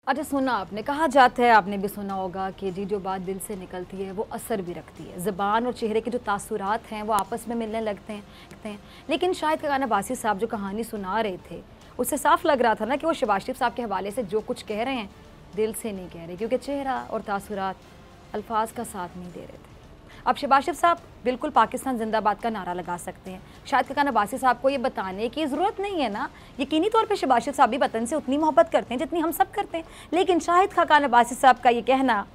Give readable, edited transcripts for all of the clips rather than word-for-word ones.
अच्छा, सुना आपने, कहा जाता है, आपने भी सुना होगा कि जी जो बात दिल से निकलती है वो असर भी रखती है। ज़बान और चेहरे के जो तासुरात हैं वो आपस में मिलने लगते हैं। लेकिन शायद खाना बासी साहब जो कहानी सुना रहे थे उससे साफ लग रहा था ना कि वो शहबाज शरीफ साहब के हवाले से जो कुछ कह रहे हैं दिल से नहीं कह रहे, क्योंकि चेहरा और तासुरात अल्फाज का साथ नहीं दे रहे थे। अब शहबाज शरीफ साहब बिल्कुल पाकिस्तान जिंदाबाद का नारा लगा सकते हैं। शाहिद खान अब्बासी साहब को ये बताने की ज़रूरत नहीं है ना, यकीनी तौर पे शहबाज शरीफ साहब भी वतन से उतनी मोहब्बत करते हैं जितनी हम सब करते हैं। लेकिन शाहिद खान अब्बासी साहब का ये कहना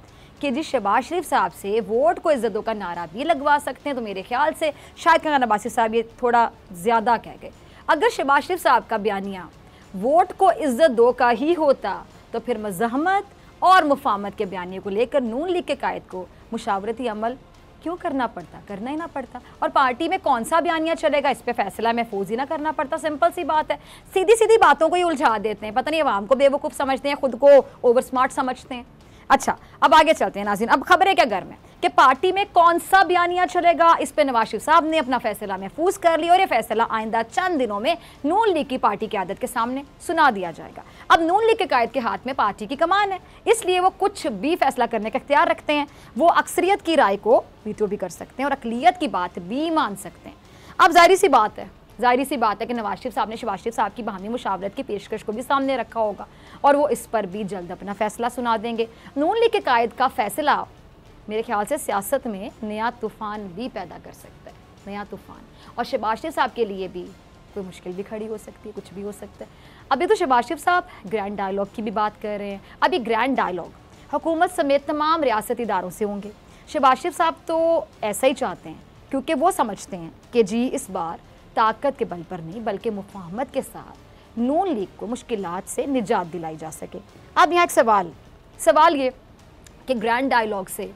कि जी शहबाज शरीफ साहब से वोट को इज्जत दो का नारा भी लगवा सकते हैं, तो मेरे ख्याल से शाहिद खान अब्बासी साहब ये थोड़ा ज़्यादा कह गए। अगर शहबाज शरीफ साहब का बयानिया वोट को इज्जत दो का ही होता तो फिर मज़ाहमत और मुफाहमत के बयानिए को लेकर नून लीग के कायद को मुशावरती अमल क्यों करना पड़ता, करना ही ना पड़ता। और पार्टी में कौन सा बयानिया चलेगा इस पे फैसला महफूज ही ना करना पड़ता। सिंपल सी बात है, सीधी सीधी बातों को ही उलझा देते हैं, पता नहीं अवाम को बेवकूफ़ समझते हैं, खुद को ओवर स्मार्ट समझते हैं। अच्छा, अब आगे चलते हैं नाज़रीन। अब खबर है क्या घर में कि पार्टी में कौन सा बयानिया चलेगा इस पे नवाज शरीफ साहब ने अपना फैसला महफूज कर लिया और ये फैसला आइंदा चंद दिनों में नून लीग की पार्टी की आदत के सामने सुना दिया जाएगा। अब नून लीग के कायद के हाथ में पार्टी की कमान है, इसलिए वो कुछ भी फैसला करने का इख्तियार रखते हैं। वो अक्सरियत की राय को वीटो भी कर सकते हैं और अकलियत की बात भी मान सकते हैं। अब जाहिर सी बात है कि नवाज शरीफ साहब ने शहबाज शरीफ साहब की बाहमी मुशावरत की पेशकश को भी सामने रखा होगा और वो इस पर भी जल्द अपना फैसला सुना देंगे। नून लीग के कायद का फैसला मेरे ख्याल से सियासत में नया तूफ़ान भी पैदा कर सकता है, नया तूफ़ान। और शहबाज शरीफ साहब के लिए भी कोई मुश्किल भी खड़ी हो सकती है, कुछ भी हो सकता है। अभी तो शहबाज शरीफ साहब ग्रैंड डायलॉग की भी बात कर रहे हैं। अभी ग्रैंड डायलॉग हुकूमत समेत तमाम रियासती इदारों से होंगे। शहबाज शरीफ साहब तो ऐसा ही चाहते हैं क्योंकि वो समझते हैं कि जी इस बार ताकत के बल पर नहीं बल्कि मुफाहमत के साथ नून लीग को मुश्किलात से निजात दिलाई जा सके। अब यहाँ एक सवाल ये कि ग्रैंड डायलॉग से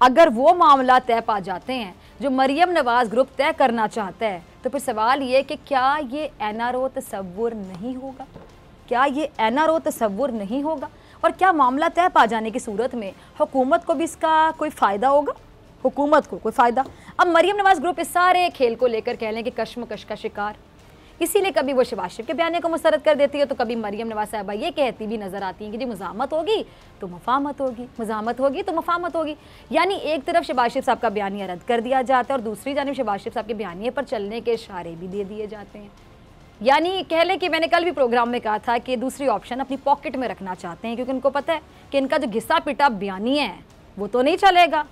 अगर वो मामला तय पा जाते हैं जो मरियम नवाज़ ग्रुप तय करना चाहता है, तो फिर सवाल ये कि क्या ये एनआरओ तसव्वुर नहीं होगा, और क्या मामला तय पा जाने की सूरत में हुकूमत को भी इसका कोई फ़ायदा होगा, हुकूमत को कोई फ़ायदा। अब मरियम नवाज़ ग्रुप इस सारे खेल को लेकर कह लें कि कश्मकश का शिकार, इसीलिए कभी वो शहबाज शरीफ के बयाने को मुस्तरद कर देती है, तो कभी मरियम नवाज़ साहबा ये कहती भी नज़र आती हैं कि जी मुज़ाहमत होगी तो मुफाहमत होगी, यानी एक तरफ शहबाज शरीफ साहब का बयानिया रद्द कर दिया जाता है और दूसरी जानिब शहबाज शरीफ साहब के बयानिए पर चलने के इशारे भी दे दिए जाते हैं। यानी कह लें कि मैंने कल भी प्रोग्राम में कहा था कि दूसरी ऑप्शन अपनी पॉकेट में रखना चाहते हैं, क्योंकि उनको पता है कि इनका जो घिसा पिटा बयानिया है वो तो नहीं चलेगा,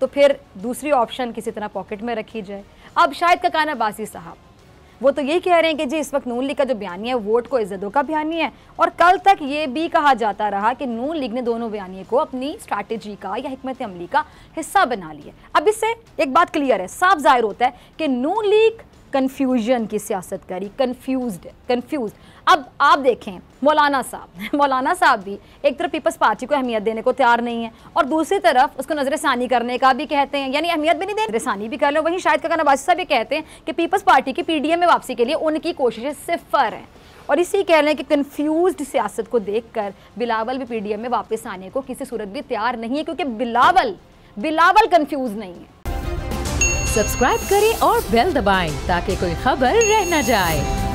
तो फिर दूसरी ऑप्शन किसी तरह पॉकेट में रखी जाए। अब शाहिद खान अब्बासी साहब वो तो यही कह रहे हैं कि जी इस वक्त नून लीग का जो बयानिया है वोट को इज्जत दो का बयानिया है, और कल तक ये भी कहा जाता रहा कि नून लीग ने दोनों बयानिए को अपनी स्ट्रैटेजी का या हिकमत अमली का हिस्सा बना लिया। अब इससे एक बात क्लियर है, साफ जाहिर होता है कि नून लीग कन्फ्यूजन की सियासत करी, कन्फ्यूज। अब आप देखें मौलाना साहब भी एक तरफ पीपल्स पार्टी को अहमियत देने को तैयार नहीं है और दूसरी तरफ उसको नजरसानी करने का भी कहते हैं, यानी अहमियत भी नहीं दें, नजरसानी भी कर लो। वहीं शाहिद खान अब्बासी साहब ये कहते हैं कि पीपल्स पार्टी की पीडीएम में वापसी के लिए उनकी कोशिशें सिफर हैं, और इसी कह लें कि कन्फ्यूज्ड सियासत को देखकर बिलावल भी पीडीएम में वापस आने को किसी सूरत भी तैयार नहीं है, क्योंकि बिलावल कन्फ्यूज नहीं है। सब्सक्राइब करें और बेल दबाएं ताकि कोई खबर रह न जाए।